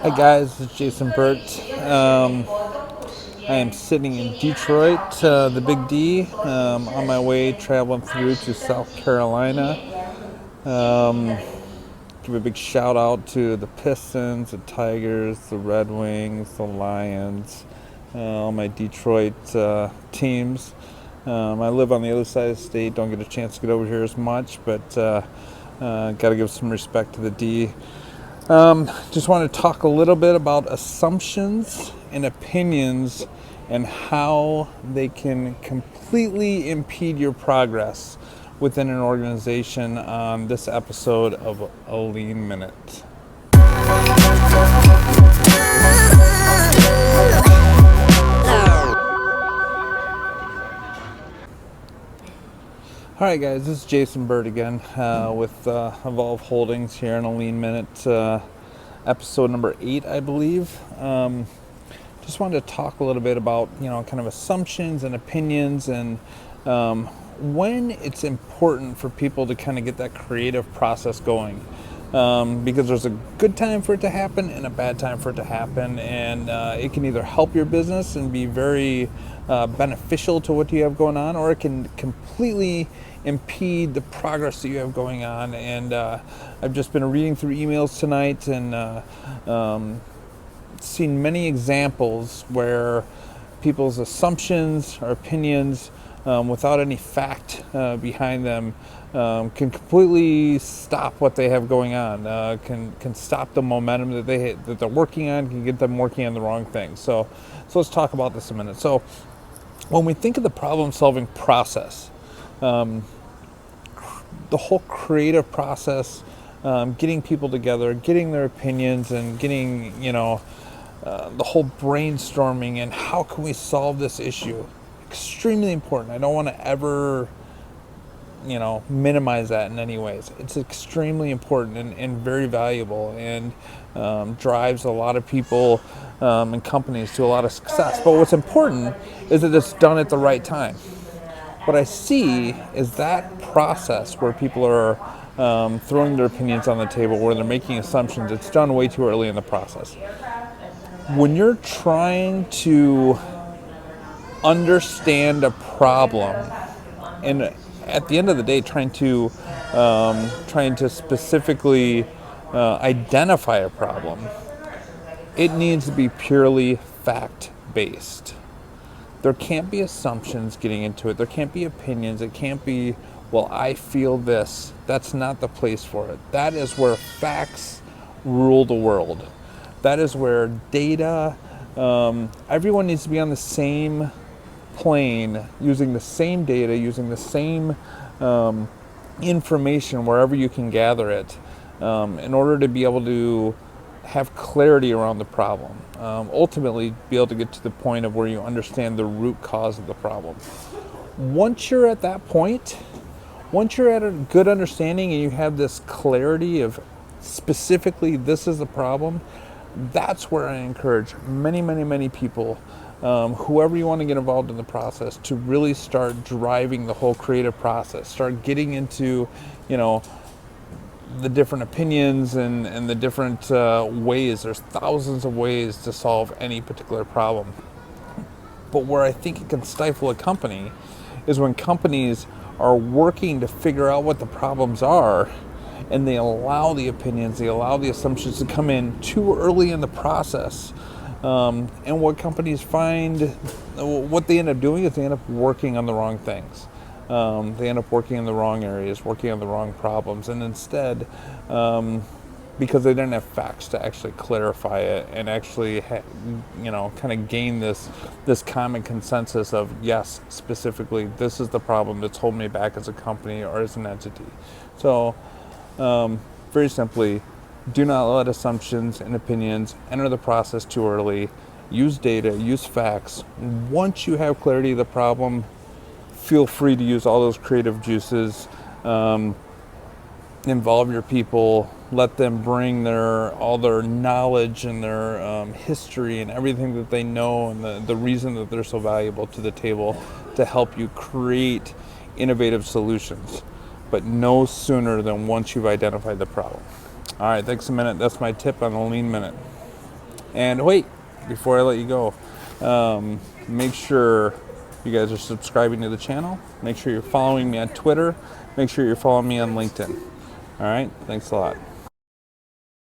Hi guys, it's Jason Burt. I am sitting in Detroit, the Big D, on my way traveling through to South Carolina. Give a big shout out to the Pistons, the Tigers, the Red Wings, the Lions, all my Detroit teams. I live on the other side of the state, don't get a chance to get over here as much, but got to give some respect to the D. Just want to talk a little bit about assumptions and opinions and how they can completely impede your progress within an organization on this episode of A Lean Minute. All right, guys, this is Jason Bird again with Evolve Holdings here in A Lean Minute, episode number 8, I believe. Just wanted to talk a little bit about, kind of assumptions and opinions and when it's important for people to kind of get that creative process going. Because there's a good time for it to happen and a bad time for it to happen, and it can either help your business and be very beneficial to what you have going on, or it can completely impede the progress that you have going on. And I've just been reading through emails tonight and seen many examples where people's assumptions or opinions without any fact behind them can completely stop what they have going on, can stop the momentum that they're working on, can get them working on the wrong thing. So let's talk about this a minute. So when we think of the problem-solving process, the whole creative process, getting people together, getting their opinions, and getting the whole brainstorming and how can we solve this issue, extremely important. I don't want to ever minimize that in any ways. It's extremely important and very valuable, and drives a lot of people and companies to a lot of success. But what's important is that it's done at the right time. What I see is that process where people are throwing their opinions on the table, where they're making assumptions, it's done way too early in the process. When you're trying to understand a problem, and at the end of the day trying to specifically identify a problem, it needs to be purely fact-based. There can't be assumptions getting into it. There can't be opinions. It can't be, well, I feel this. That's not the place for it. That is where facts rule the world. That is where data, everyone needs to be on the same plane, using the same data, using the same information wherever you can gather it, in order to be able to have clarity around the problem. Ultimately, be able to get to the point of where you understand the root cause of the problem. Once you're at that point, once you're at a good understanding and you have this clarity of specifically this is the problem, that's where I encourage many people, whoever you want to get involved in the process, to really start driving the whole creative process. Start getting into, the different opinions and the different ways. There's thousands of ways to solve any particular problem. But where I think it can stifle a company is when companies are working to figure out what the problems are, and they allow the opinions, they allow the assumptions to come in too early in the process. And what companies find, what they end up doing is they end up working on the wrong things. They end up working in the wrong areas, working on the wrong problems, and instead, because they didn't have facts to actually clarify it and actually, kind of gain this common consensus of, yes, specifically, this is the problem that's holding me back as a company or as an entity. So, very simply, do not let assumptions and opinions enter the process too early. Use data, use facts. Once you have clarity of the problem, feel free to use all those creative juices. Involve your people. Let them bring all their knowledge and their history and everything that they know, and the reason that they're so valuable to the table to help you create innovative solutions. But no sooner than once you've identified the problem. All right, thanks a minute. That's my tip on the Lean Minute. And wait, before I let you go, make sure you guys are subscribing to the channel. Make sure you're following me on Twitter. Make sure you're following me on LinkedIn. All right, thanks a lot.